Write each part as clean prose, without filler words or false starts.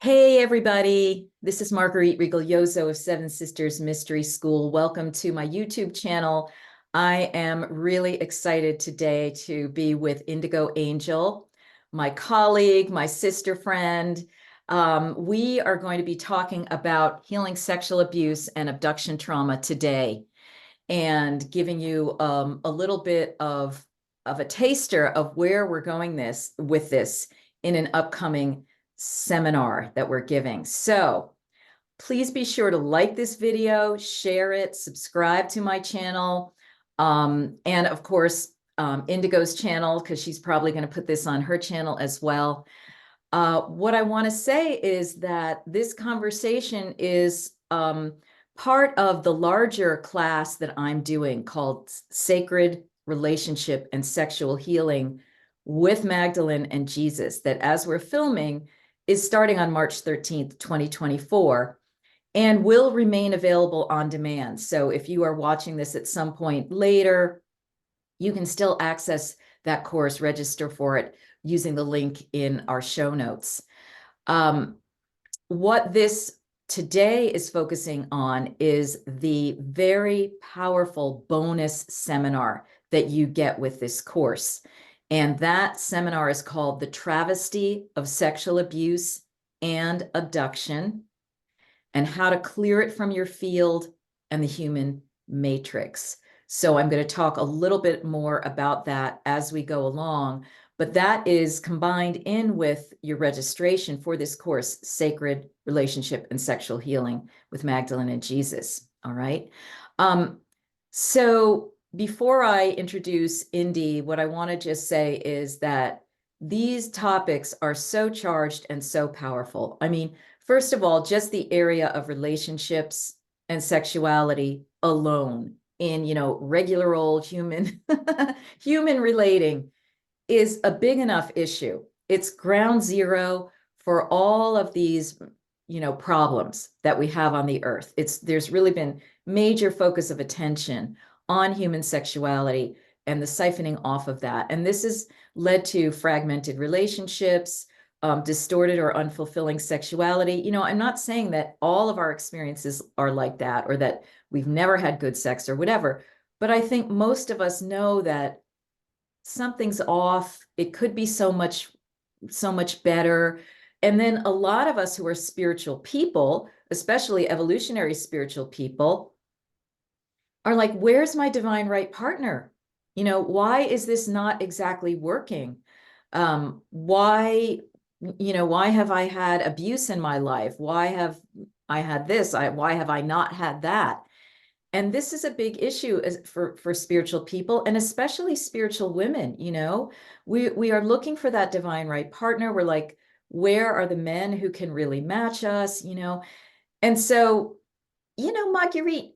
Hey, everybody. This is Marguerite Rigoglioso of Seven Sisters Mystery School. Welcome to my YouTube channel. I am really excited today to be with IndigoAngel, my colleague, my sister friend. We are going to be talking about healing sexual abuse and abduction trauma today and giving you a little bit of a taster of where we're going with this in an upcoming seminar that we're giving. So please be sure to like this video, share it, subscribe to my channel, and of course, Indigo's channel, because she's probably going to put this on her channel as well. What I want to say is that this conversation is part of the larger class that I'm doing called Sacred Relationship and Sexual Healing with Magdalene and Jesus, that as we're filming is starting on March 13th, 2024, and will remain available on demand. So if you are watching this at some point later, you can still access that course, register for it using the link in our show notes. What this today is focusing on is the very powerful bonus seminar that you get with this course. And that seminar is called The Travesty of Sexual Abuse and Abduction, and How to Clear It from Your Field and the Human Matrix. So I'm going to talk a little bit more about that as we go along, but that is combined in with your registration for this course, Sacred Relationship and Sexual Healing with Magdalene and Jesus. All right. So before I introduce Indy, what I want to just say is that these topics are so charged and so powerful. I mean, first of all, just the area of relationships and sexuality alone in, regular old human human relating is a big enough issue. It's ground zero for all of these, problems that we have on the earth. There's really been major focus of attention on human sexuality and the siphoning off of that. And this has led to fragmented relationships, distorted or unfulfilling sexuality. I'm not saying that all of our experiences are like that or that we've never had good sex or whatever, but I think most of us know that something's off. It could be so much better. And then a lot of us who are spiritual people, especially evolutionary spiritual people, are like, where's my divine right partner? Why is this not exactly working? Why have I had abuse in my life? Why have I had this? Why have I not had that? And this is a big issue for spiritual people, and especially spiritual women. We are looking for that divine right partner. We're like, where are the men who can really match us? And so, Marguerite,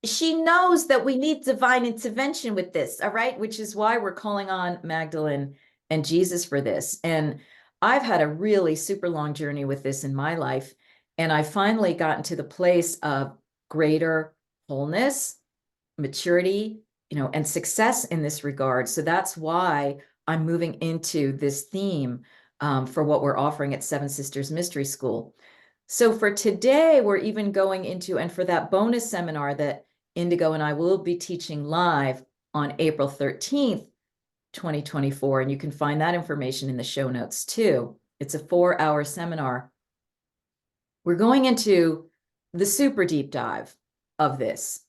she knows that we need divine intervention with this, all right? Which is why we're calling on Magdalene and Jesus for this. And I've had a really super long journey with this in my life. And I finally gotten to the place of greater wholeness, maturity, and success in this regard. So that's why I'm moving into this theme for what we're offering at Seven Sisters Mystery School. So for today, we're even going into, and for that bonus seminar that Indigo and I will be teaching live on April 13th, 2024, and you can find that information in the show notes too. It's a 4-hour seminar. We're going into the super deep dive of this,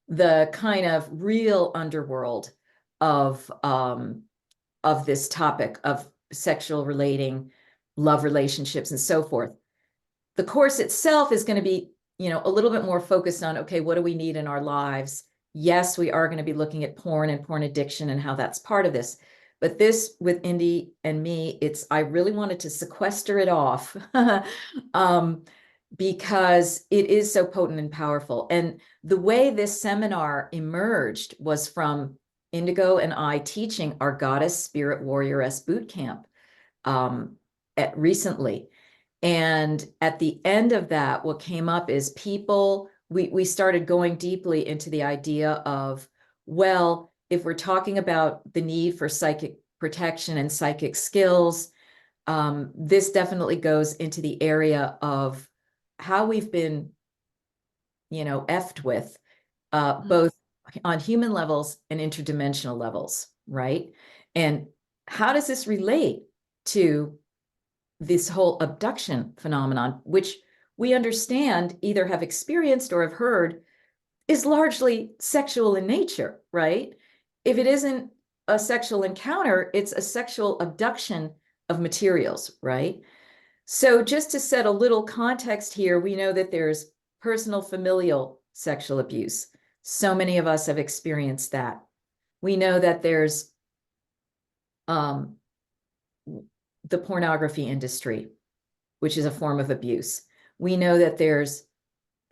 the kind of real underworld of this topic of sexual relating, love relationships, and so forth. The course itself is going to be, a little bit more focused on, okay, what do we need in our lives? Yes, we are going to be looking at porn and porn addiction and how that's part of this. But this, with Indy and me, I really wanted to sequester it off because it is so potent and powerful. And the way this seminar emerged was from Indigo and I teaching our Goddess Spirit Warrioress boot camp recently. And at the end of that, what came up is we started going deeply into the idea of, well, if we're talking about the need for psychic protection and psychic skills, This definitely goes into the area of how we've been, effed with, both on human levels and interdimensional levels, right? And how does this relate to this whole abduction phenomenon, which we understand, either have experienced or have heard, is largely sexual in nature, right? If it isn't a sexual encounter, it's a sexual abduction of materials, right? So just to set a little context here, we know that there's personal familial sexual abuse. So many of us have experienced that. We know that there's um, the pornography industry, which is a form of abuse. We know that there's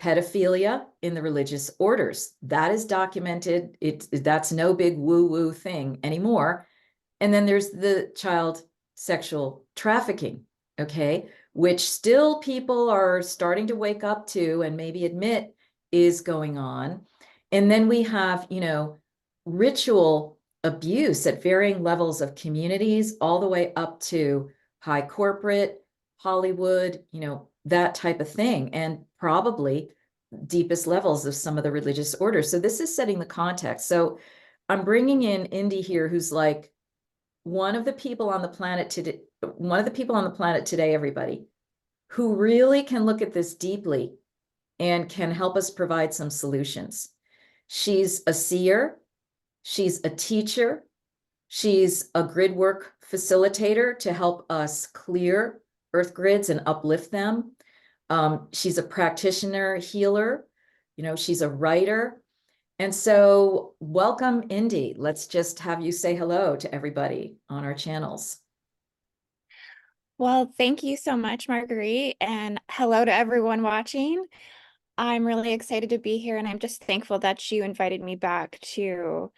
pedophilia in the religious orders. That is documented. That's no big woo-woo thing anymore. And then there's the child sexual trafficking, okay, which still people are starting to wake up to and maybe admit is going on. And then we have, ritual abuse at varying levels of communities, all the way up to high corporate, Hollywood, that type of thing, and probably deepest levels of some of the religious orders. So this is setting the context. So I'm bringing in Indy here, who's like one of the people on the planet today, everybody, who really can look at this deeply and can help us provide some solutions. She's a seer, she's a teacher, she's a grid work facilitator to help us clear earth grids and uplift them. She's a practitioner, healer, she's a writer. And so welcome, Indy. Let's just have you say hello to everybody on our channels. Well, thank you so much, Marguerite, and hello to everyone watching. I'm really excited to be here, and I'm just thankful that you invited me back to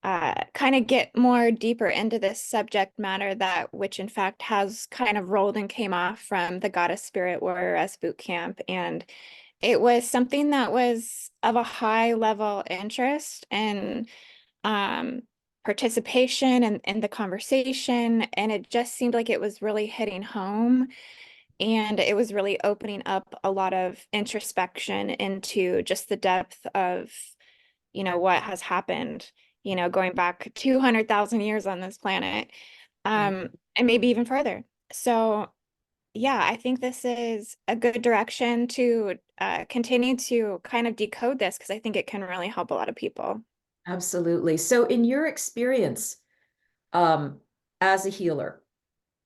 kind of get more deeper into this subject matter which in fact has kind of rolled and came off from the Goddess Spirit Warrioress boot camp. And it was something that was of a high level interest and um, participation in the conversation. And it just seemed like it was really hitting home. And it was really opening up a lot of introspection into just the depth of, what has happened, going back 200,000 years on this planet, and maybe even further. So, yeah, I think this is a good direction to continue to kind of decode this, because I think it can really help a lot of people. Absolutely. So in your experience, as a healer,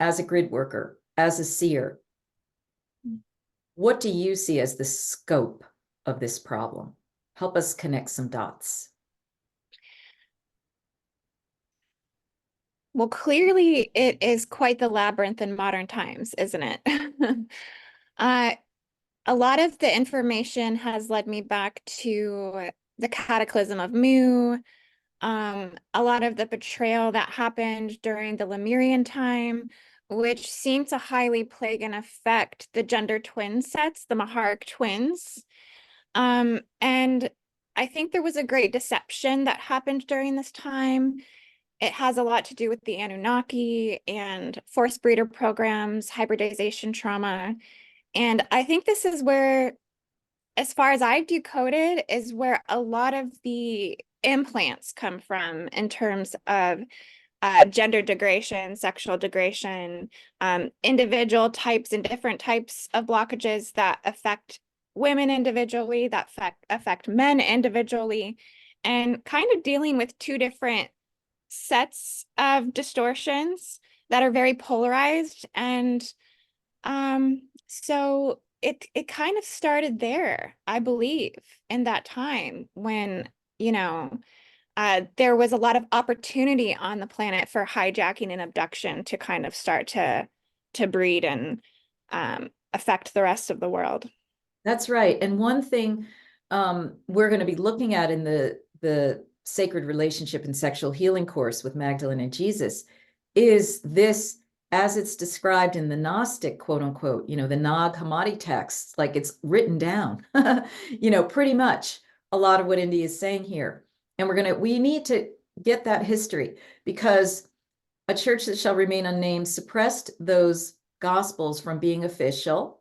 as a grid worker, as a seer, what do you see as the scope of this problem? Help us connect some dots. Well, clearly it is quite the labyrinth in modern times, isn't it? uh, a lot of the information has led me back to the cataclysm of Mu, a lot of the betrayal that happened during the Lemurian time, which seemed to highly plague and affect the gender twin sets, the Maharic twins. And I think there was a great deception that happened during this time. It has a lot to do with the Anunnaki and forced breeder programs, hybridization trauma. And I think this is where, as far as I've decoded, is where a lot of the implants come from in terms of gender degradation, sexual degradation, individual types and different types of blockages that affect women individually, that affect men individually, and kind of dealing with two different sets of distortions that are very polarized. And so it kind of started there, I believe, in that time when, there was a lot of opportunity on the planet for hijacking and abduction to kind of start to breed and affect the rest of the world. That's right. And one thing we're going to be looking at in the Sacred Relationship and Sexual Healing course with Magdalene and Jesus is this, as it's described in the Gnostic, quote unquote, the Nag Hammadi texts, like it's written down, pretty much a lot of what Indy is saying here. And we need to get that history, because a church that shall remain unnamed, suppressed those gospels from being official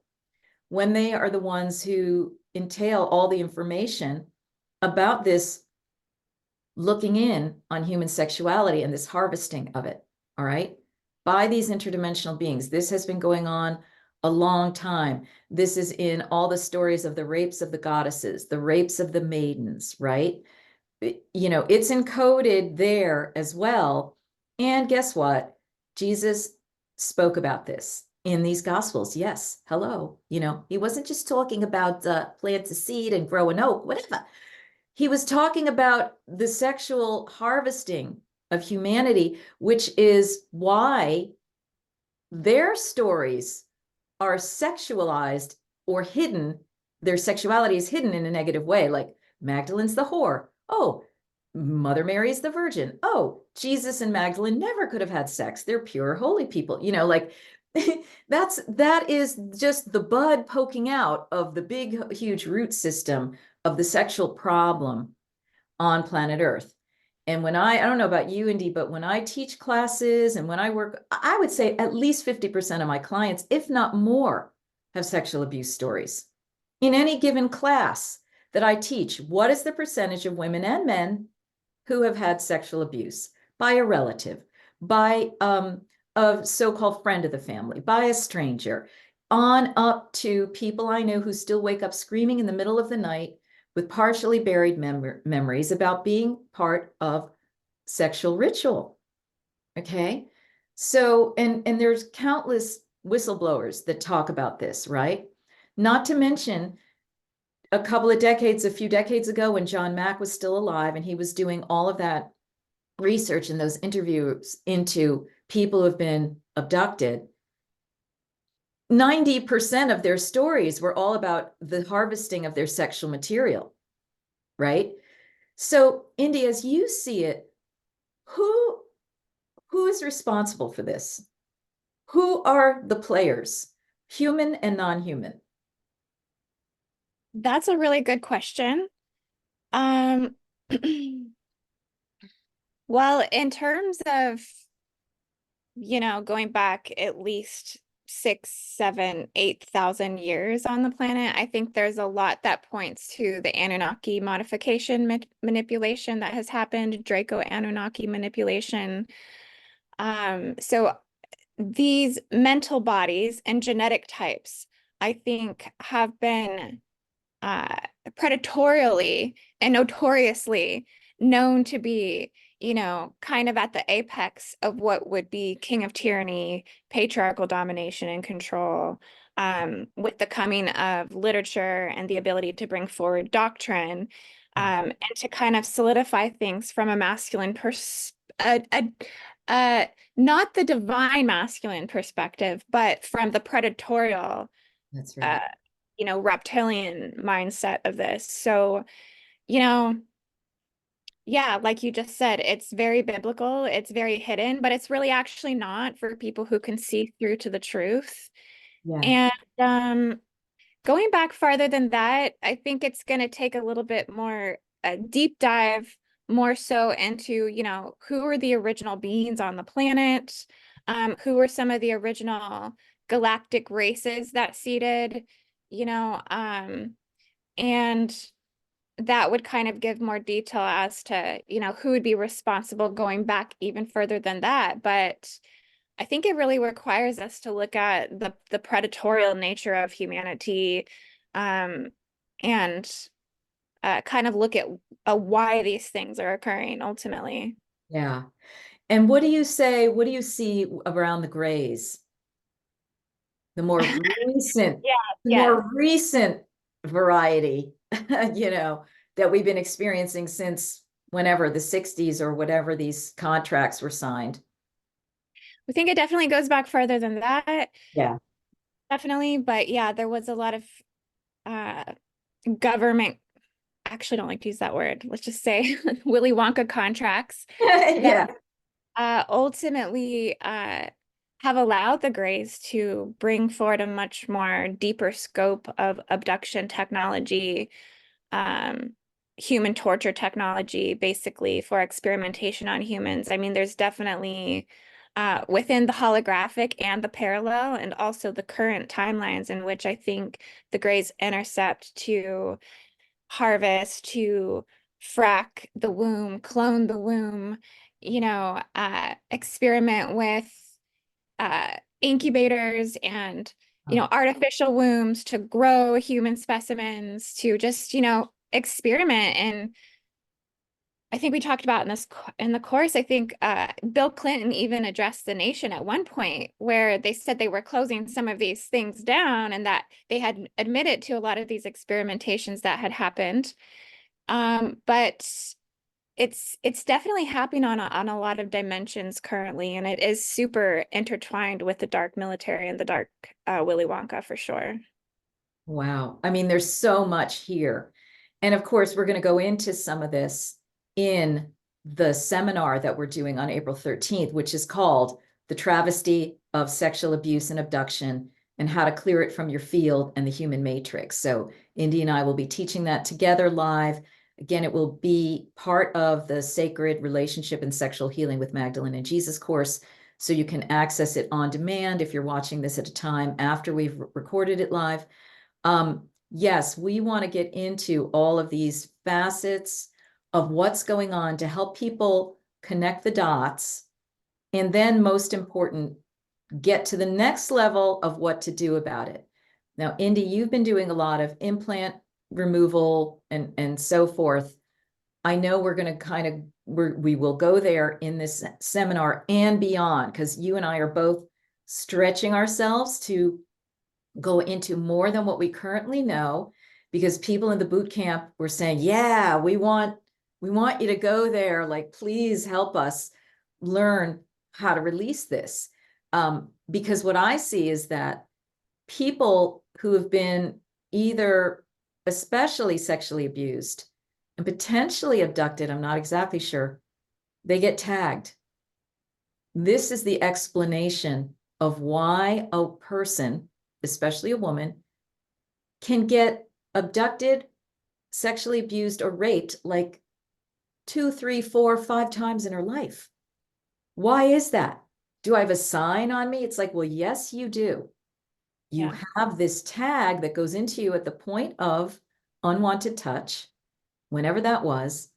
when they are the ones who entail all the information about this looking in on human sexuality and this harvesting of it, all right, by these interdimensional beings. This has been going on a long time. This is in all the stories of the rapes of the goddesses, the rapes of the maidens, right? You know, it's encoded there as well. And guess what? Jesus spoke about this in these gospels. Yes, hello. You know, he wasn't just talking about plant a seed and grow an oak, whatever. He was talking about the sexual harvesting of humanity, which is why their stories are sexualized or hidden. Their sexuality is hidden in a negative way, like Magdalene's the whore. Oh, Mother Mary's the virgin. Oh, Jesus and Magdalene never could have had sex. They're pure, holy people. You know, like that is just the bud poking out of the big, huge root system of the sexual problem on planet Earth. And when I don't know about you, Indy, but when I teach classes and when I work, I would say at least 50% of my clients, if not more, have sexual abuse stories. In any given class that I teach, what is the percentage of women and men who have had sexual abuse by a relative, by a so-called friend of the family, by a stranger, on up to people I know who still wake up screaming in the middle of the night with partially buried memories about being part of sexual ritual. Okay. So, and there's countless whistleblowers that talk about this, right? Not to mention a few decades ago when John Mack was still alive and he was doing all of that research and those interviews into people who have been abducted, 90% of their stories were all about the harvesting of their sexual material, right? So, Indy, as you see it, who who is responsible for this? Who are the players, human and non-human? That's a really good question. Um, well, in terms of, going back at least 6, 7, 8,000 years on the planet, I think there's a lot that points to the Anunnaki modification manipulation that has happened, Draco Anunnaki manipulation. So these mental bodies and genetic types, I think, have been uh, predatorially and notoriously known to be, kind of at the apex of what would be king of tyranny, patriarchal domination and control, with the coming of literature and the ability to bring forward doctrine, and to kind of solidify things from a masculine uh, not the divine masculine perspective, but from the predatorial, That's uh, right. reptilian mindset of this. So, you know, yeah, like you just said, it's very biblical, it's very hidden, but it's really actually not for people who can see through to the truth. Yeah. And going back farther than that, I think it's going to take a little bit more deep dive, more so into, who were the original beings on the planet, who were some of the original galactic races that seeded, and that would kind of give more detail as to, who would be responsible going back even further than that. But I think it really requires us to look at the predatorial nature of humanity, and kind of look at why these things are occurring ultimately. Yeah. And what do you say? What do you see around the grays? The more recent, Yeah, the yes. more recent variety, you know, that we've been experiencing since whenever the 60s or whatever these contracts were signed. We think it definitely goes back further than that, Yeah. definitely. But yeah, there was a lot of uh, government, actually don't like to use that word. Let's just say Willy Wonka contracts that Yeah. ultimately have allowed the Greys to bring forward a much more deeper scope of abduction technology, um, human torture technology, basically for experimentation on humans. I mean, there's definitely within the holographic and the parallel, and also the current timelines in which I think the Greys intercept to harvest, to frack the womb, clone the womb, experiment with incubators and artificial wombs to grow human specimens, to just experiment. And I think we talked about in the course, I think Bill Clinton even addressed the nation at one point where they said they were closing some of these things down, and that they had admitted to a lot of these experimentations that had happened. But it's definitely happening on a lot of dimensions currently, and it is super intertwined with the dark military and the dark Willy Wonka for sure. Wow. I mean, there's so much here. And of course, we're going to go into some of this in the seminar that we're doing on April 13th, which is called The Travesty of Sexual Abuse and Abduction and How to Clear It from Your Field and the Human Matrix. So Indy and I will be teaching that together live. Again, it will be part of the Sacred Relationship and Sexual Healing with Magdalene and Jesus course. So you can access it on demand if you're watching this at a time after we've recorded it live. Yes, we want to get into all of these facets of what's going on to help people connect the dots. And then most important, get to the next level of what to do about it. Now, Indy, you've been doing a lot of implant removal and so forth. I know we're going to we will go there in this seminar and beyond, because you and I are both stretching ourselves to go into more than what we currently know, because people in the boot camp were saying, yeah, we want you to go there. Like, please help us learn how to release this. Because what I see is that people who have been either especially sexually abused and potentially abducted, I'm not exactly sure, they get tagged. This is the explanation of why a person, especially a woman, can get abducted, sexually abused, or raped like 2, 3, 4, 5 times in her life. Why is that? Do I have a sign on me? It's like, well, yes, you do. You have this tag that goes into you at the point of unwanted touch, whenever that was.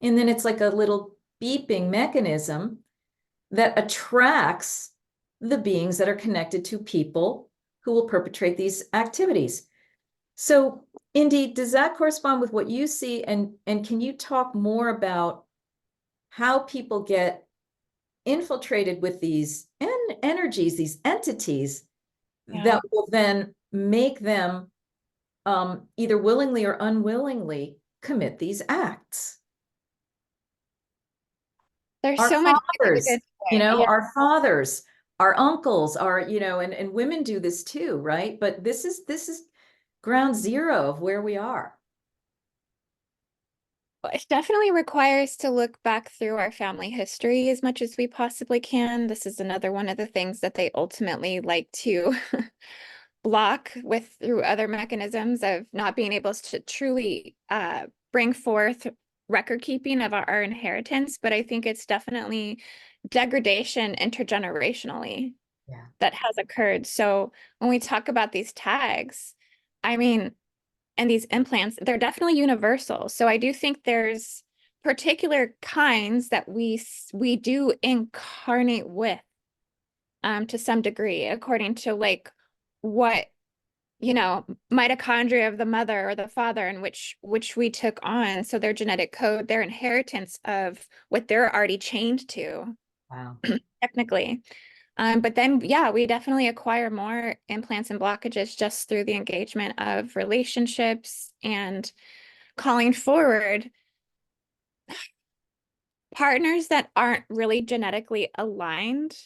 And then it's like a little beeping mechanism that attracts the beings that are connected to people who will perpetrate these activities. So, Indy, does that correspond with what you see? And can you talk more about how people get infiltrated with these energies, these entities that will then make them either willingly or unwillingly commit these acts? There's Our so much fathers, yeah. our fathers, our uncles, our, and women do this too, right? But this is ground zero of where we are. It definitely requires to look back through our family history as much as we possibly can. This is another one of the things that they ultimately like to block with through other mechanisms of not being able to truly bring forth record keeping of our inheritance. But I think it's definitely degradation intergenerationally that has occurred. So when we talk about these tags, I mean, and these implants, they're definitely universal. So I do think there's particular kinds that we do incarnate with to some degree, according to like what mitochondria of the mother or the father in which we took on. So their genetic code, their inheritance of what they're already chained to. Wow. Technically. But then, yeah, we definitely acquire more implants and blockages just through the engagement of relationships and calling forward partners that aren't really genetically aligned.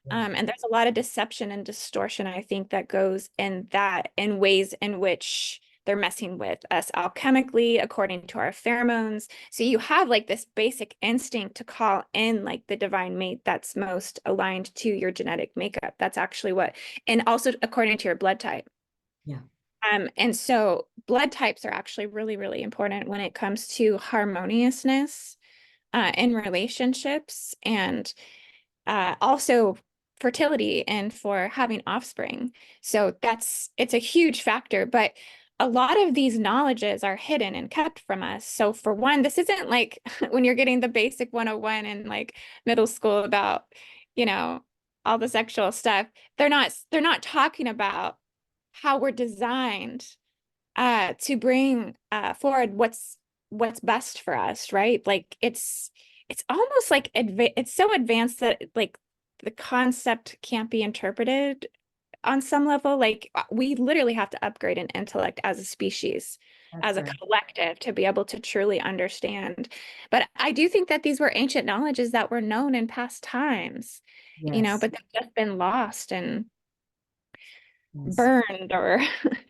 And there's a lot of deception and distortion, I think, that goes in ways in which they're messing with us alchemically according to our pheromones. So you have like this basic instinct to call in like the divine mate that's most aligned to your genetic makeup. That's actually and also according to your blood type. Yeah. And so blood types are actually really, really important when it comes to harmoniousness in relationships. And also fertility and for having offspring. So it's a huge factor, but a lot of these knowledges are hidden and kept from us. So for one, this isn't like when you're getting the basic 101 in like middle school about, you know, all the sexual stuff. They're not talking about how we're designed to bring forward what's best for us, right? Like it's almost like it's so advanced that like the concept can't be interpreted on some level. Like we literally have to upgrade in intellect as a species, as That's a right. collective to be able to truly understand. But I do think that these were ancient knowledges that were known in past times, Yes. but they've just been lost and Yes. burned or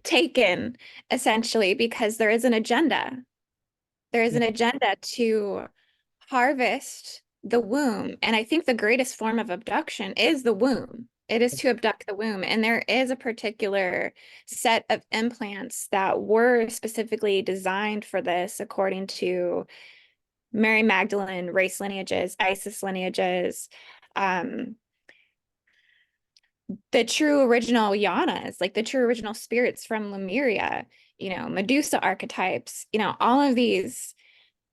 taken essentially because there is an agenda. There is Yeah. an agenda to harvest the womb. And I think the greatest form of abduction is the womb. It is to abduct the womb. And there is a particular set of implants that were specifically designed for this, according to Mary Magdalene race lineages, Isis lineages, um, the true original Yanas, like the true original spirits from Lemuria, Medusa archetypes, all of these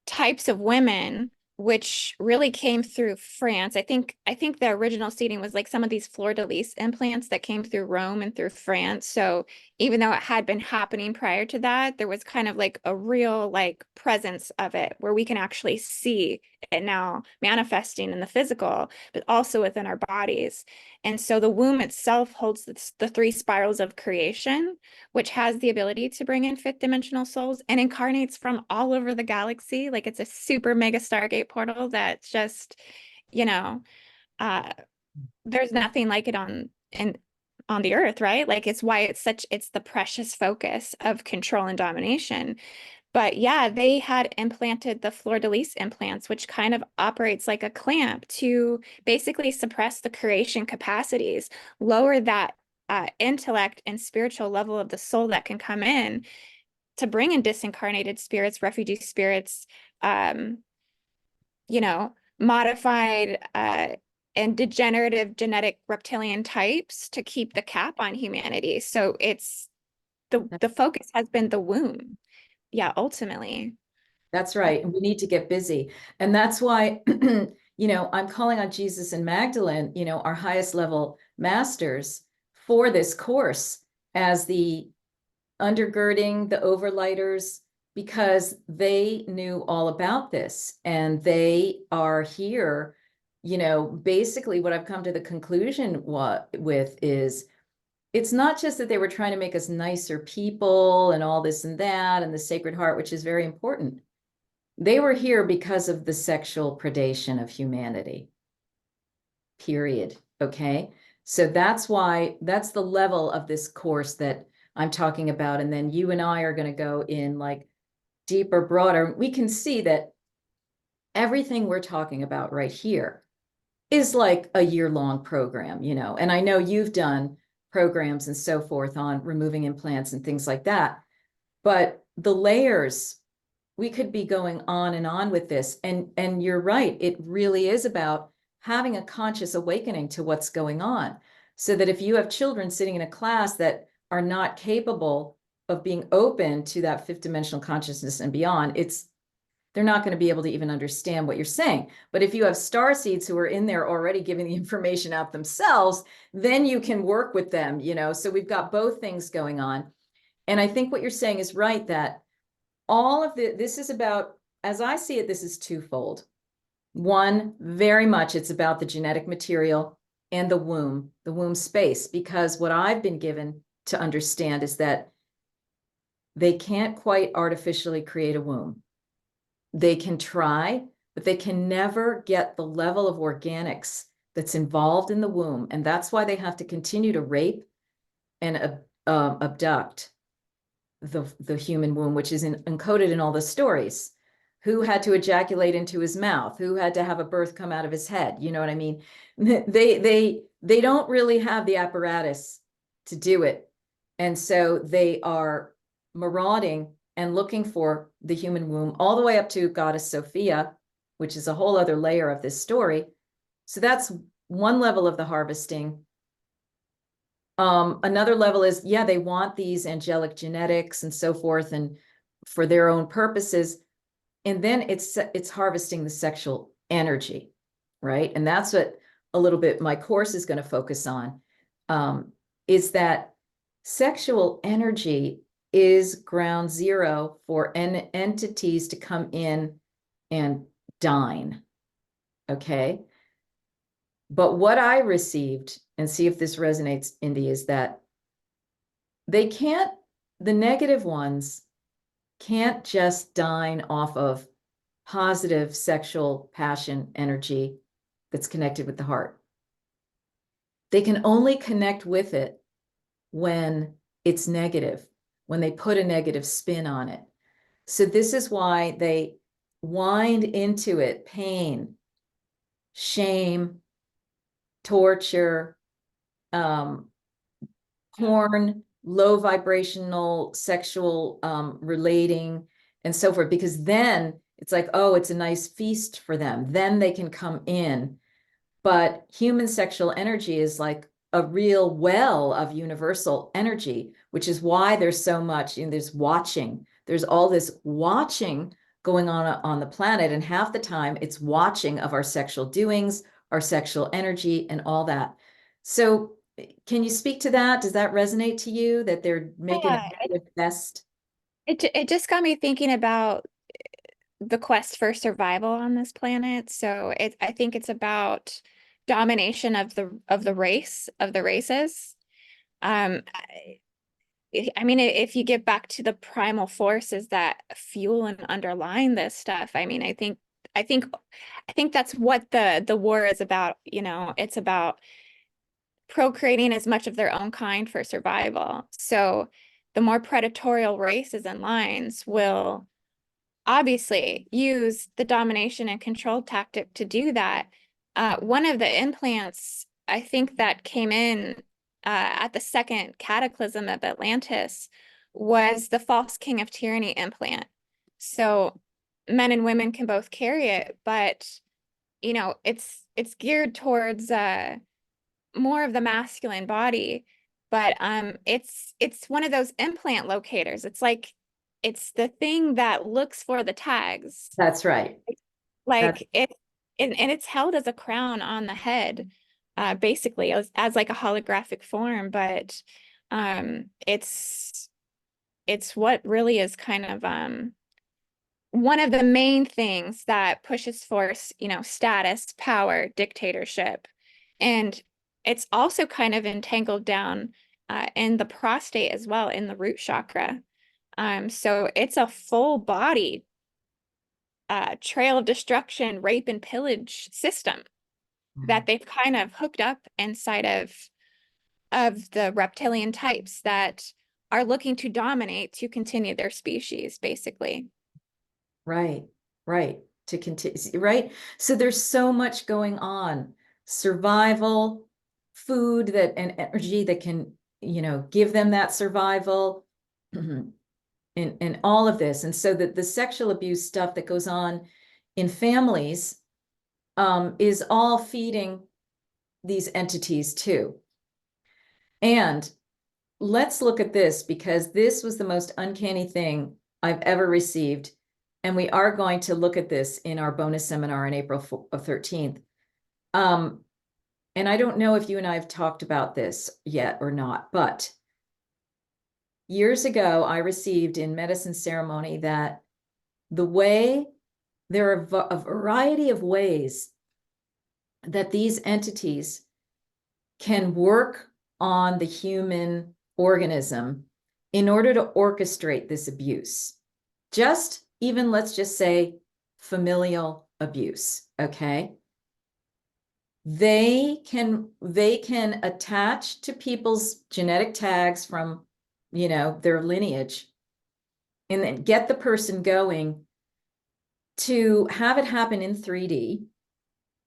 types of women, which really came through France. I think the original seeding was like some of these fleur-de-lis implants that came through Rome and through France. So even though it had been happening prior to that, there was kind of like a real like presence of it where we can actually see it now manifesting in the physical, but also within our bodies. And so the womb itself holds the three spirals of creation, which has the ability to bring in fifth dimensional souls and incarnates from all over the galaxy. Like it's a super mega Stargate portal that's just, you know, uh, there's nothing like it on the earth, right? Like it's why it's the precious focus of control and domination. But yeah, they had implanted the fleur-de-lis implants, which kind of operates like a clamp to basically suppress the creation capacities, lower that intellect and spiritual level of the soul that can come in to bring in disincarnated spirits, refugee spirits, um, modified and degenerative genetic reptilian types to keep the cap on humanity. So it's the focus has been the womb. Yeah, ultimately. That's right. And we need to get busy. And that's why, I'm calling on Jesus and Magdalene, our highest level masters for this course as the undergirding, the overlighters, because they knew all about this and they are here. Basically what I've come to the conclusion with is it's not just that they were trying to make us nicer people and all this and that and the Sacred Heart, which is very important. They were here because of the sexual predation of humanity, period. Okay. So that's why that's the level of this course that I'm talking about. And then you and I are going to go in like deeper, broader. We can see that everything we're talking about right here is like a year-long program, and I know you've done programs and so forth on removing implants and things like that, but the layers, we could be going on and on with this. And you're right, it really is about having a conscious awakening to what's going on. So that if you have children sitting in a class that are not capable of being open to that fifth dimensional consciousness and beyond, they're not going to be able to even understand what you're saying. But if you have star seeds who are in there already giving the information out themselves, then you can work with them, So we've got both things going on. And I think what you're saying is right, that all of this is about, as I see it, this is twofold. One, very much it's about the genetic material and the womb space, because what I've been given to understand is that they can't quite artificially create a womb. They can try, but they can never get the level of organics that's involved in the womb. And that's why they have to continue to rape and abduct the human womb, which is encoded in all the stories. Who had to ejaculate into his mouth? Who had to have a birth come out of his head? You know what I mean? They don't really have the apparatus to do it. And so they are marauding and looking for the human womb all the way up to Goddess Sophia, which is a whole other layer of this story. So that's one level of the harvesting. Another level is, yeah, they want these angelic genetics and so forth, and for their own purposes. And then it's harvesting the sexual energy, right? And that's what a little bit my course is going to focus on, is that sexual energy is ground zero for entities to come in and dine. Okay. But what I received, and see if this resonates, Indy, is that they can't, the negative ones can't just dine off of positive sexual passion energy that's connected with the heart. They can only connect with it when it's negative, when they put a negative spin on it. So this is why they wind into it pain, shame, torture, porn, low vibrational sexual relating, and so forth, because then it's like, oh, it's a nice feast for them. Then they can come in. But human sexual energy is like a real well of universal energy, which is why there's so much, there's watching. There's all this watching going on the planet. And half the time it's watching of our sexual doings, our sexual energy, and all that. So can you speak to that? Does that resonate to you, that they're making a Yeah, negative best? it just got me thinking about the quest for survival on this planet. So I think it's about domination of the race of the races. I mean, if you get back to the primal forces that fuel and underline this stuff, I mean, I think I think that's what the war is about. You know, it's about procreating as much of their own kind for survival. So the more predatorial races and lines will obviously use the domination and control tactic to do that. One of the implants, I think, that came in at the second cataclysm of Atlantis was the false king of tyranny implant. So men and women can both carry it, but you know, it's geared towards more of the masculine body, but it's one of those implant locators. It's like it's the thing that looks for the tags. That's right. That's Like and it's held as a crown on the head, basically as like a holographic form, but it's what really is kind of one of the main things that pushes for, you know, status, power, dictatorship. And it's also kind of entangled down in the prostate as well, in the root chakra. So it's a full body trail of destruction, rape, and pillage system that they've kind of hooked up inside of the reptilian types that are looking to dominate to continue their species, basically. right, right. To continue, right? So there's so much going on. Survival, food that and energy that can, give them that survival, and all of this. And so that the sexual abuse stuff that goes on in families is all feeding these entities too. And let's look at this, because this was the most uncanny thing I've ever received. And we are going to look at this in our bonus seminar on April 13th. And I don't know if you and I have talked about this yet or not, but years ago, I received in medicine ceremony that there are a variety of ways that these entities can work on the human organism in order to orchestrate this abuse. Just even, let's just say, familial abuse, okay? They can attach to people's genetic tags from, their lineage, and then get the person going to have it happen in 3D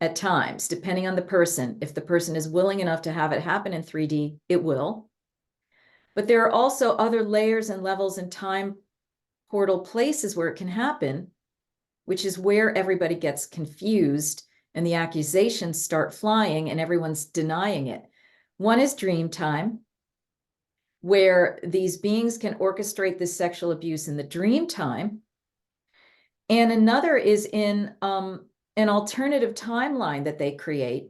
at times, depending on the person. If the person is willing enough to have it happen in 3D, it will. But there are also other layers and levels and time portal places where it can happen, which is where everybody gets confused and the accusations start flying and everyone's denying it. One is dream time, where these beings can orchestrate this sexual abuse in the dream time. And another is in an alternative timeline that they create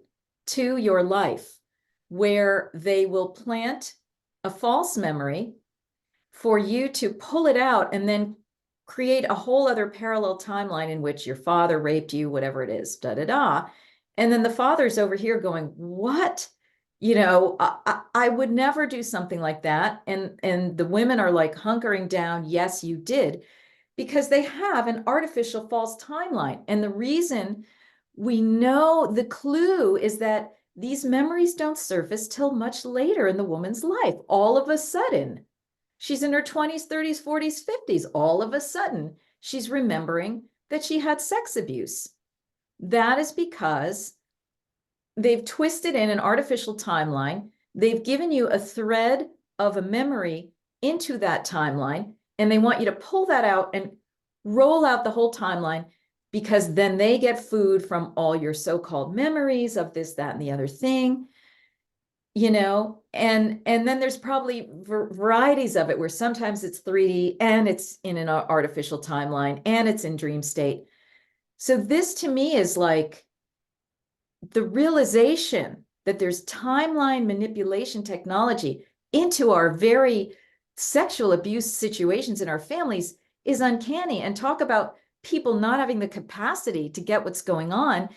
to your life, where they will plant a false memory for you to pull it out and then create a whole other parallel timeline in which your father raped you, whatever it is, da da da. And then the father's over here going, what? I would never do something like that. And the women are like hunkering down, yes, you did, because they have an artificial false timeline. And the reason we know, the clue is that these memories don't surface till much later in the woman's life. All of a sudden, she's in her 20s, 30s, 40s, 50s. All of a sudden, she's remembering that she had sex abuse. That is because they've twisted in an artificial timeline. They've given you a thread of a memory into that timeline, and they want you to pull that out and roll out the whole timeline, because then they get food from all your so-called memories of this, that, and the other thing. And then there's probably varieties of it, where sometimes it's 3D and it's in an artificial timeline and it's in dream state. So this to me is like the realization that there's timeline manipulation technology into our very sexual abuse situations in our families is uncanny. And talk about people not having the capacity to get what's going on.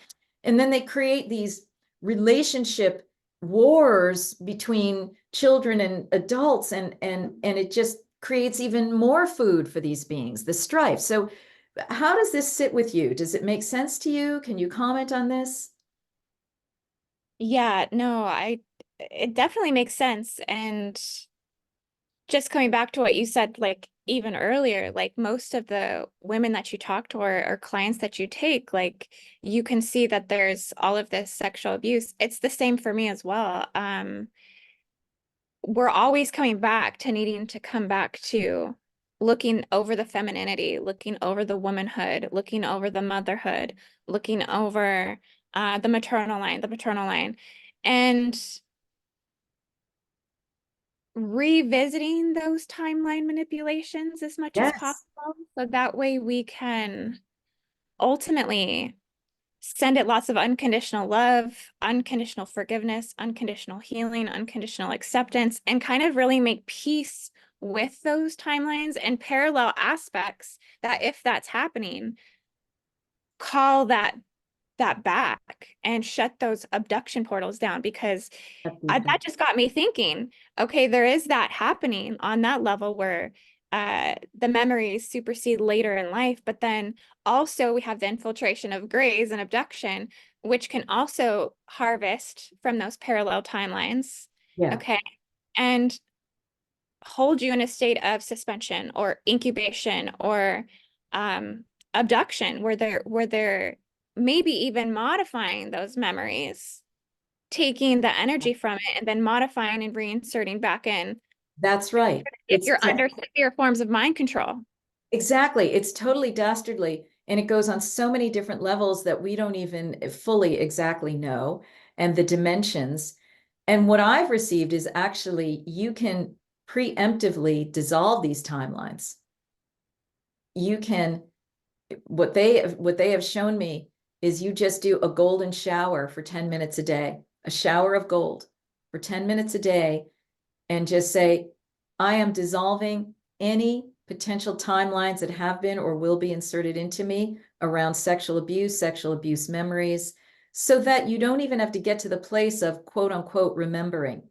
And then they create these relationship wars between children and adults, and it just creates even more food for these beings, the strife. So how does this sit with you? Does it make sense to you? Can you comment on this? Yeah, no, it definitely makes sense. And just coming back to what you said, like even earlier, like most of the women that you talk to, or clients that you take, like you can see that there's all of this sexual abuse. It's the same for me as well. We're always coming back to needing to come back to looking over the femininity, looking over the womanhood, looking over the motherhood, looking over the maternal line, the paternal line, and revisiting those timeline manipulations as much as Yes, possible. So that way we can ultimately send it lots of unconditional love, unconditional forgiveness, unconditional healing, unconditional acceptance, and kind of really make peace with those timelines and parallel aspects that, if that's happening, call that back and shut those abduction portals down. Because that just got me thinking, okay, there is that happening on that level where the memories supersede later in life, but then also we have the infiltration of grays and abduction, which can also harvest from those parallel timelines. yeah, Okay. And hold you in a state of suspension or incubation or abduction, where they're maybe even modifying those memories, taking the energy from it and then modifying and reinserting back in that's right. if you're under severe forms of mind control. Exactly. It's totally dastardly. And it goes on so many different levels that we don't even fully exactly know, and the dimensions. And what I've received is actually you can preemptively dissolve these timelines. You can, what they have shown me is you just do a golden shower for 10 minutes a day, a shower of gold for 10 minutes a day, and just say, I am dissolving any potential timelines that have been or will be inserted into me around sexual abuse memories, so that you don't even have to get to the place of quote unquote remembering,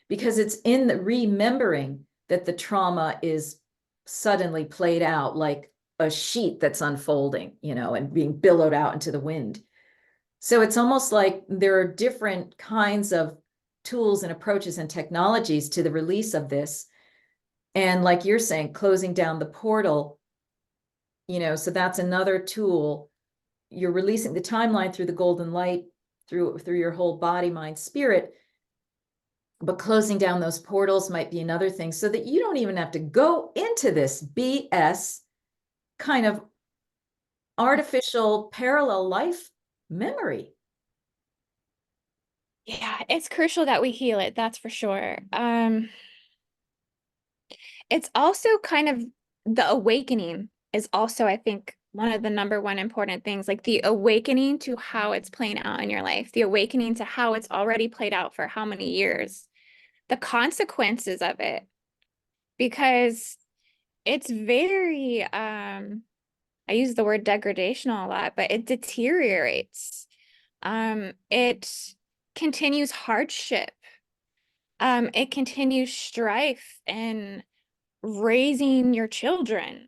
because it's in the remembering that the trauma is suddenly played out like a sheet that's unfolding, and being billowed out into the wind. So it's almost like there are different kinds of tools and approaches and technologies to the release of this. And like you're saying, closing down the portal, so that's another tool. You're releasing the timeline through the golden light, through your whole body, mind, spirit. But closing down those portals might be another thing, so that you don't even have to go into this BS kind of artificial parallel life memory. Yeah, it's crucial that we heal it, that's for sure. It's also kind of the awakening is also, I think, one of the number one important things, like the awakening to how it's playing out in your life, the awakening to how it's already played out for how many years, the consequences of it, because it's very, I use the word degradational a lot, but it deteriorates. It continues hardship. It continues strife and raising your children.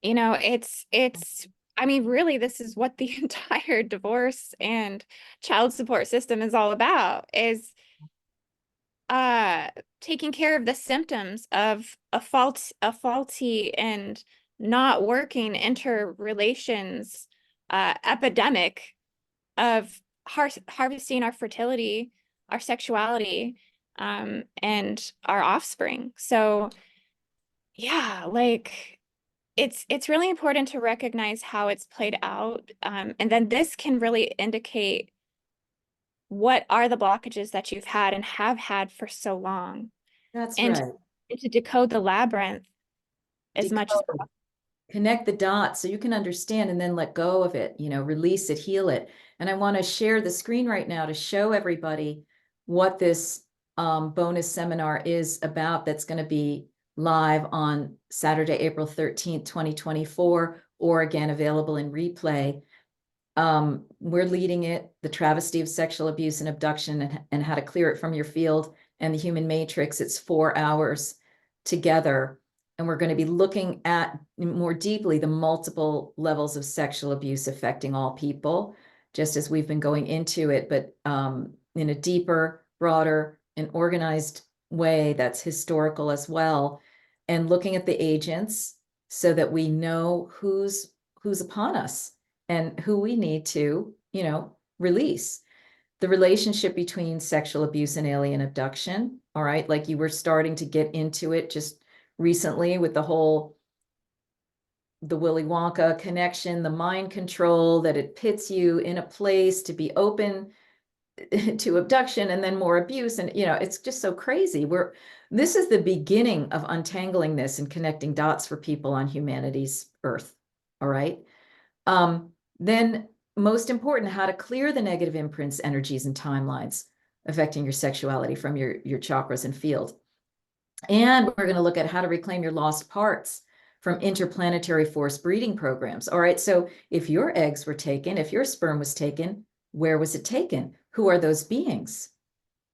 You know, I mean, really, this is what the entire divorce and child support system is all about, is uh taking care of the symptoms of a faulty and not working interrelations epidemic of harvesting our fertility, our sexuality, and our offspring. So yeah, like it's really important to recognize how it's played out. And then this can really indicate what are the blockages that you've had and have had for so long, That's and right. to decode the labyrinth as much as Decode, connect the dots so you can understand and then let go of it, release it, heal it. And I want to share the screen right now to show everybody what this bonus seminar is about, that's going to be live on Saturday, April 13th, 2024, or again, available in replay. We're leading it, the travesty of sexual abuse and abduction, and how to clear it from your field, and the human matrix. It's 4 hours together. And we're going to be looking at more deeply the multiple levels of sexual abuse affecting all people, just as we've been going into it, but in a deeper, broader, and organized way that's historical as well. And looking at the agents so that we know who's upon us and who we need to, release. The relationship between sexual abuse and alien abduction. All right. Like you were starting to get into it just recently with the Willy Wonka connection, the mind control, that it pits you in a place to be open to abduction and then more abuse. And, it's just so crazy. This is the beginning of untangling this and connecting dots for people on humanity's earth. All right. Then most important, how to clear the negative imprints, energies, and timelines affecting your sexuality from your chakras and field. And we're going to look at how to reclaim your lost parts from interplanetary forced breeding programs. All right. So if your eggs were taken, if your sperm was taken, where was it taken? Who are those beings?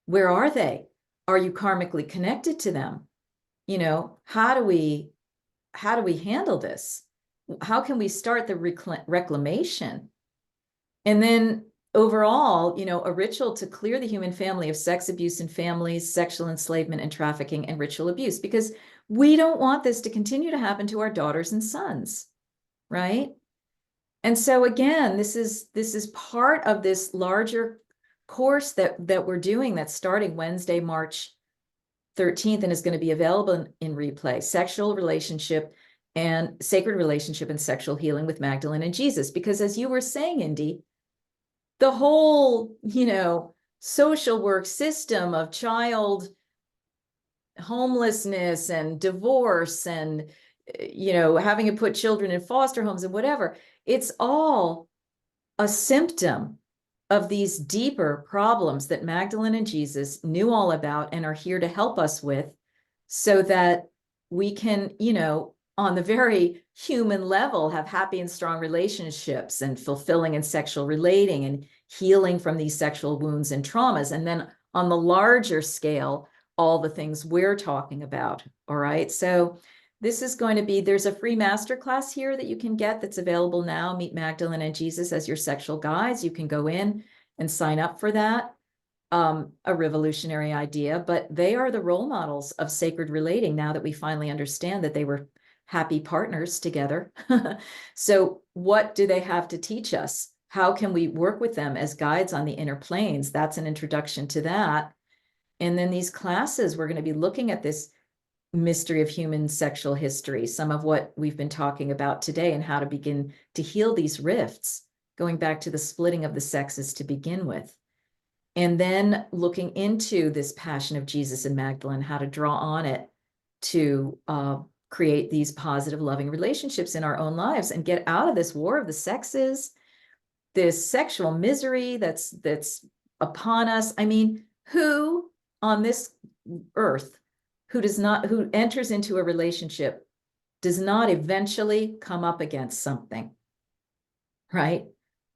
Where are they? Are you karmically connected to them? How do we handle this? How can we start the reclamation? And then overall, a ritual to clear the human family of sex abuse in families, sexual enslavement and trafficking, and ritual abuse, because we don't want this to continue to happen to our daughters and sons, right? And so again, this is part of this larger course that we're doing, that's starting Wednesday, March 13th, and is going to be available in replay: sexual relationship and sacred relationship and sexual healing with Magdalene and Jesus. Because as you were saying, Indy, the whole, social work system of child homelessness and divorce and, having to put children in foster homes and whatever, it's all a symptom of these deeper problems that Magdalene and Jesus knew all about and are here to help us with, so that we can, on the very human level, have happy and strong relationships and fulfilling and sexual relating and healing from these sexual wounds and traumas. And then on the larger scale, all the things we're talking about. All right. So this is going to be, there's a free masterclass here that you can get that's available now. Meet Magdalene and Jesus as your sexual guides. You can go in and sign up for that. A revolutionary idea, but they are the role models of sacred relating now that we finally understand that they were happy partners together. So what do they have to teach us? How can we work with them as guides on the inner planes? That's an introduction to that. And then these classes, we're going to be looking at this mystery of human sexual history, some of what we've been talking about today, and how to begin to heal these rifts going back to the splitting of the sexes to begin with. And then looking into this passion of Jesus and Magdalene, how to draw on it to create these positive, loving relationships in our own lives and get out of this war of the sexes, this sexual misery that's upon us. I mean, who on this earth who enters into a relationship does not eventually come up against something, right?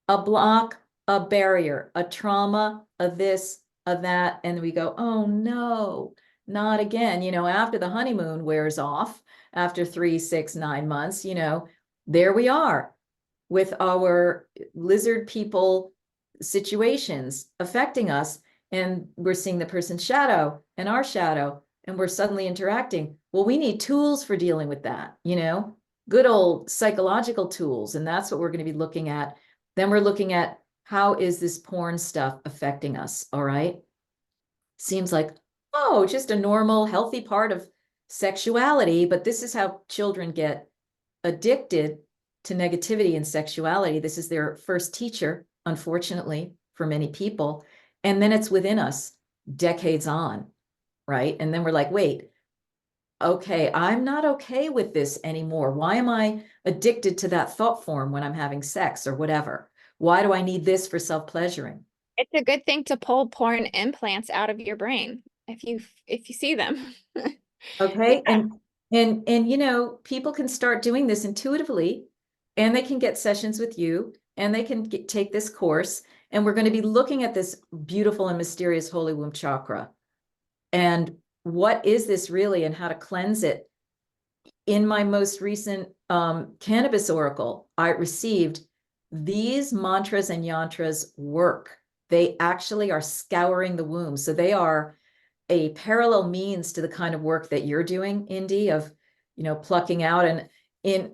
A block, a barrier, a trauma, a this, a that, and we go, oh no, not again. After the honeymoon wears off, after 3, 6, 9 months, there we are with our lizard people situations affecting us, and we're seeing the person's shadow and our shadow, and we're suddenly interacting. Well, we need tools for dealing with that, good old psychological tools, and that's what we're going to be looking at. Then we're looking at, how is this porn stuff affecting us? All right. Seems like, oh, just a normal, healthy part of sexuality, but this is how children get addicted to negativity and sexuality. This is their first teacher, unfortunately, for many people. And then it's within us decades on, right? And then we're like, wait, okay, I'm not okay with this anymore. Why am I addicted to that thought form when I'm having sex or whatever? Why do I need this for self-pleasuring? It's a good thing to pull porn implants out of your brain if you see them. Okay. Yeah. And people can start doing this intuitively, and they can get sessions with you, and they can take this course. And we're going to be looking at this beautiful and mysterious holy womb chakra. And what is this really, and how to cleanse it. In my most recent cannabis oracle, I received these mantras and yantras work. They actually are scouring the womb. So they are a parallel means to the kind of work that you're doing, Indy, of, plucking out. And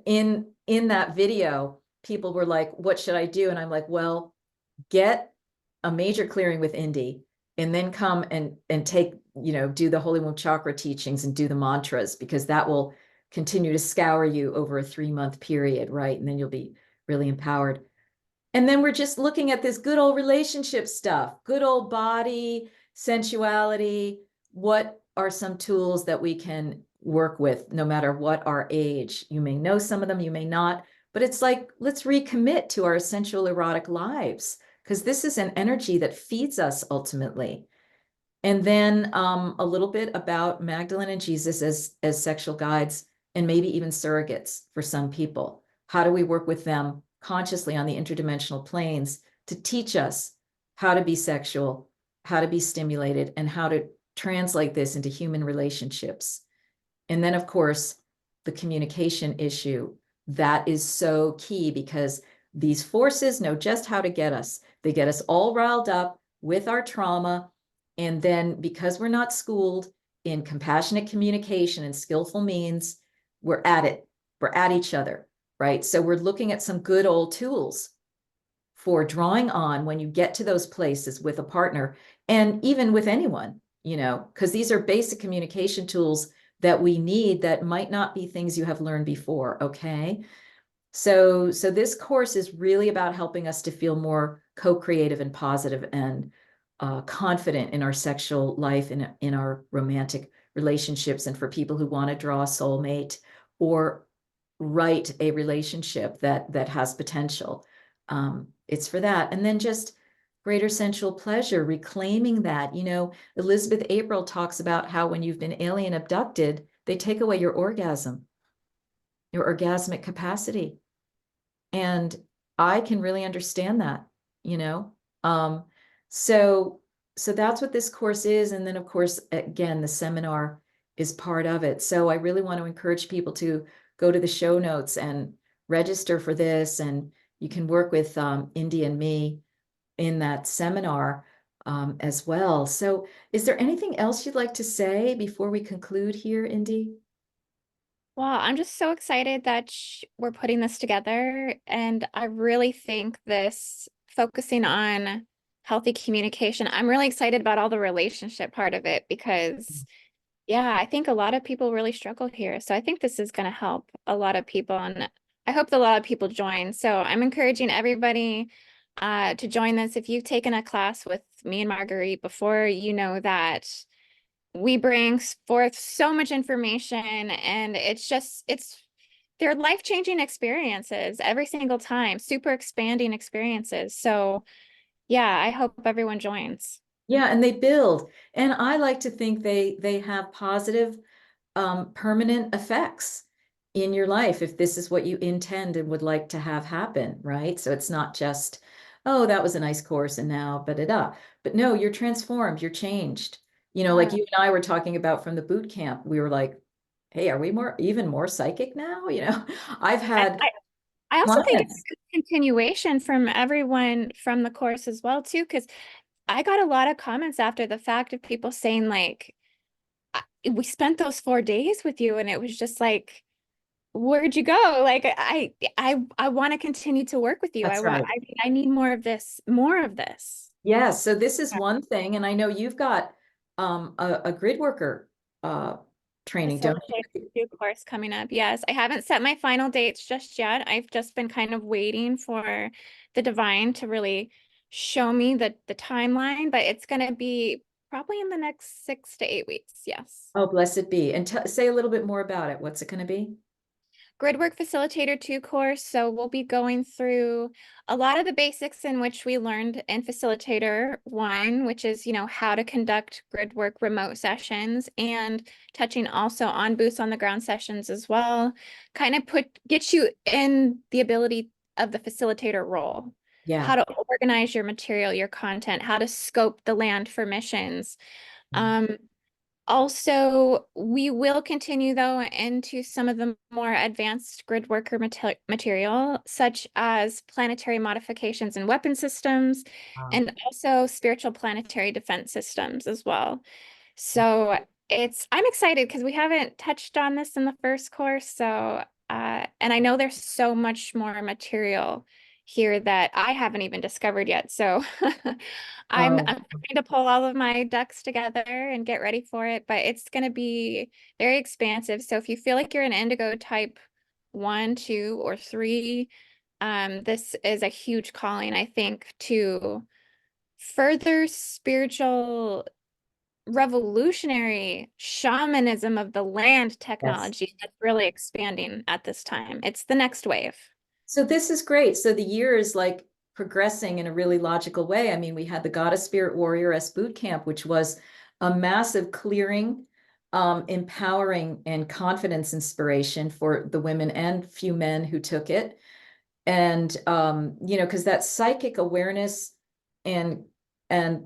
in that video, people were like, what should I do? And I'm like, well, get a major clearing with Indy, and then come and take, do the holy womb chakra teachings and do the mantras, because that will continue to scour you over a 3-month period, right? And then you'll be really empowered. And then we're just looking at this good old relationship stuff, good old body, sensuality. What are some tools that we can work with no matter what our age? You may know some of them, you may not, but it's like, let's recommit to our sensual erotic lives, because this is an energy that feeds us ultimately. And then a little bit about Magdalene and Jesus as sexual guides, and maybe even surrogates for some people. How do we work with them consciously on the interdimensional planes to teach us how to be sexual, how to be stimulated, and how to translate this into human relationships? And then, of course, the communication issue. That is so key, because these forces know just how to get us. They get us all riled up with our trauma. And then, because we're not schooled in compassionate communication and skillful means, we're at it. We're at each other, right? So we're looking at some good old tools for drawing on when you get to those places with a partner, and even with anyone, because these are basic communication tools that we need that might not be things you have learned before. Okay. So this course is really about helping us to feel more co-creative and positive and confident in our sexual life, in our romantic relationships, and for people who want to draw a soulmate or write a relationship that has potential. It's for that. And then just greater sensual pleasure, reclaiming that. Elizabeth April talks about how when you've been alien abducted, they take away your orgasm, your orgasmic capacity. And I can really understand that, you know. Um, so that's what this course is. And then, of course, again, the seminar is part of it. So I really want to encourage people to go to the show notes and register for this. And you can work with Indy and me in that seminar as well. So is there anything else you'd like to say before we conclude here, Indy? Well, I'm just so excited that we're putting this together. And I really think this focusing on healthy communication, I'm really excited about all the relationship part of it because, yeah, I think a lot of people really struggle here. So I think this is going to help a lot of people. And I hope that a lot of people join. So I'm encouraging everybody to join this. If you've taken a class with me and Marguerite before, you know that we bring forth so much information, and they're life-changing experiences every single time, super expanding experiences. So yeah, I hope everyone joins. Yeah, and they build. And I like to think they have positive permanent effects in your life if this is what you intend and would like to have happen, right? So it's not just, oh, that was a nice course and now, da. But no, you're transformed, you're changed. You know, like Yeah. you and I were talking about from the boot camp, we were like, hey, are we even more psychic now? You know, I've I, had I I also think it's clients. a good continuation from everyone from the course as well, too, because I got a lot of comments after the fact of people saying like, we spent those 4 days with you, and it was just like, where'd you go? Like, I want to continue to work with you. That's right. I need more of this, more of this. Yeah, so this is one thing, and I know you've got a grid worker uh training, don't Facilitate you? new course coming up. Yes, I haven't set my final dates just yet. I've just been kind of waiting for the divine to really show me the timeline, but it's going to be probably in the next 6 to 8 weeks. Yes. Oh, blessed be. And say a little bit more about it. What's it going to be? Gridwork Facilitator 2 course. So we'll be going through a lot of the basics in which we learned in Facilitator 1, which is, how to conduct gridwork remote sessions, and touching also on boots on the ground sessions as well. Kind of get you in the ability of the facilitator role, how Yeah. to organize your material, your content, how to scope the land for missions. Mm. Um, Also, we will continue though into some of the more advanced grid worker material, such as planetary modifications and weapon systems, Wow. and also spiritual planetary defense systems as well. So I'm excited because we haven't touched on this in the first course. So, and I know there's so much more material here that I haven't even discovered yet. So I'm Oh, trying to pull all of my ducks together and get ready for it, but it's going to be very expansive. So if you feel like you're an indigo type 1, 2, or 3, this is a huge calling, I think, to further spiritual revolutionary shamanism of the land yes. technology that's really expanding at this time. It's the next wave. So this is great. So the year is like progressing in a really logical way. I mean, we had the Goddess Spirit Warrioress boot camp, which was a massive clearing, empowering and confidence inspiration for the women and few men who took it. And because that psychic awareness and and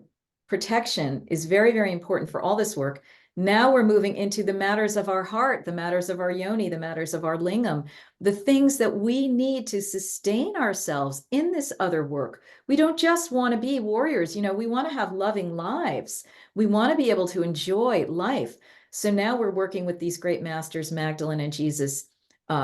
protection is very, very important for all this work. Now we're moving into the matters of our heart, the matters of our yoni, the matters of our lingam, the things that we need to sustain ourselves in this other work. We don't just want to be warriors, we want to have loving lives. We want to be able to enjoy life. So now we're working with these great masters, Magdalene and Jesus,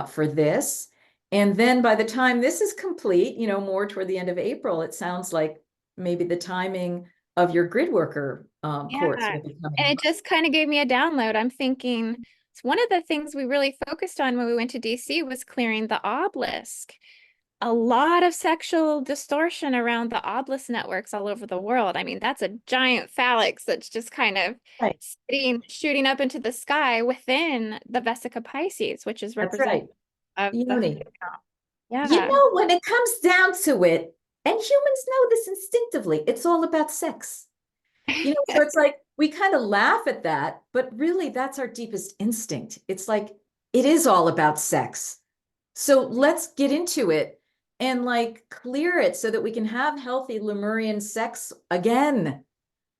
for this. And then by the time this is complete, more toward the end of April, it sounds like maybe the timing of your grid worker Yeah. course will be coming And up. it just kind of gave me a download. I'm thinking it's one of the things we really focused on when we went to DC was clearing the obelisk. A lot of sexual distortion around the obelisk networks all over the world. I mean, that's a giant phalanx that's just kind of Right. shooting up into the sky within the Vesica Pisces, which is That's right. representative of the Yoni. yeah. When it comes down to it, and humans know this instinctively, it's all about sex. So it's like we kind of laugh at that, but really that's our deepest instinct. It's like it is all about sex. So let's get into it and like clear it so that we can have healthy Lemurian sex again.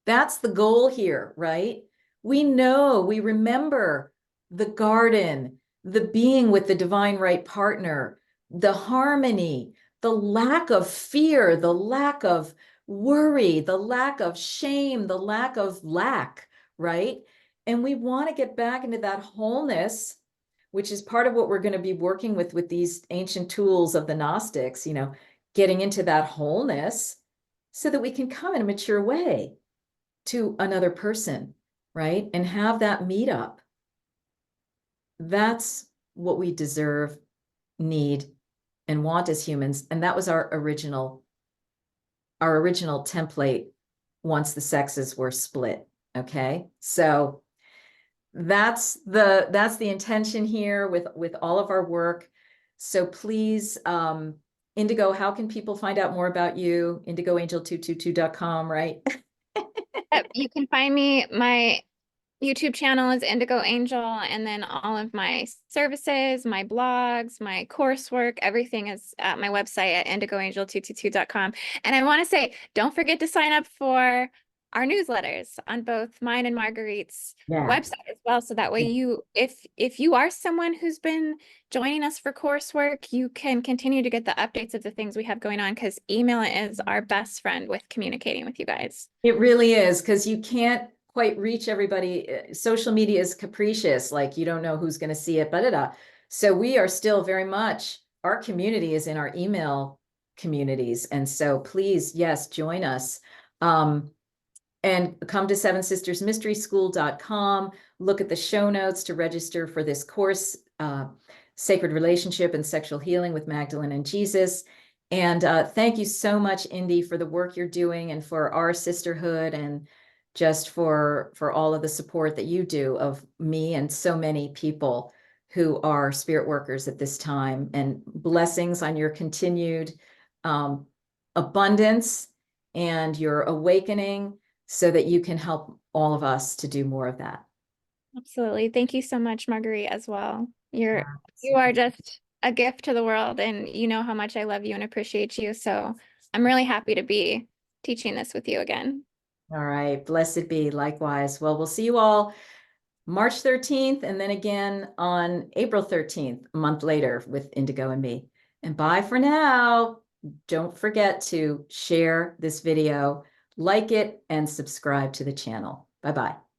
That's the goal here, right? We know, we remember the garden, the being with the divine right partner, the harmony, the lack of fear, the lack of worry, the lack of shame, the lack of lack, right? And we want to get back into that wholeness, which is part of what we're going to be working with these ancient tools of the Gnostics, getting into that wholeness so that we can come in a mature way to another person, right? And have that meetup. That's what we deserve, need, and want as humans. And that was our original template once the sexes were split. Okay. So that's the intention here with all of our work. So please, Indigo, how can people find out more about you? IndigoAngel222.com, right? Yep, you can find me. My YouTube channel is Indigo Angel, and then all of my services, my blogs, my coursework, everything is at my website at indigoangel222.com. And I want to say, don't forget to sign up for our newsletters on both mine and Marguerite's Yeah. website as well. So that way if you are someone who's been joining us for coursework, you can continue to get the updates of the things we have going on, because email is our best friend with communicating with you guys. It really is, because you can't quite reach everybody. Social media is capricious, like you don't know who's going to see it, but so we are still very much, our community is in our email communities. And so please, yes, join us. And come to sevensistersmysteryschool.com, look at the show notes to register for this course, Sacred Relationship and Sexual Healing with Magdalene and Jesus. And thank you so much, Indy, for the work you're doing and for our sisterhood, and just for all of the support that you do of me and so many people who are spirit workers at this time. And blessings on your continued abundance and your awakening, so that you can help all of us to do more of that. Absolutely. Thank you so much, Marguerite, as well. You are just a gift to the world, and you know how much I love you and appreciate you. So I'm really happy to be teaching this with you again. All right. Blessed be. Likewise. Well, we'll see you all March 13th, and then again on April 13th, a month later, with Indigo and me. And bye for now. Don't forget to share this video, like it, and subscribe to the channel. Bye-bye.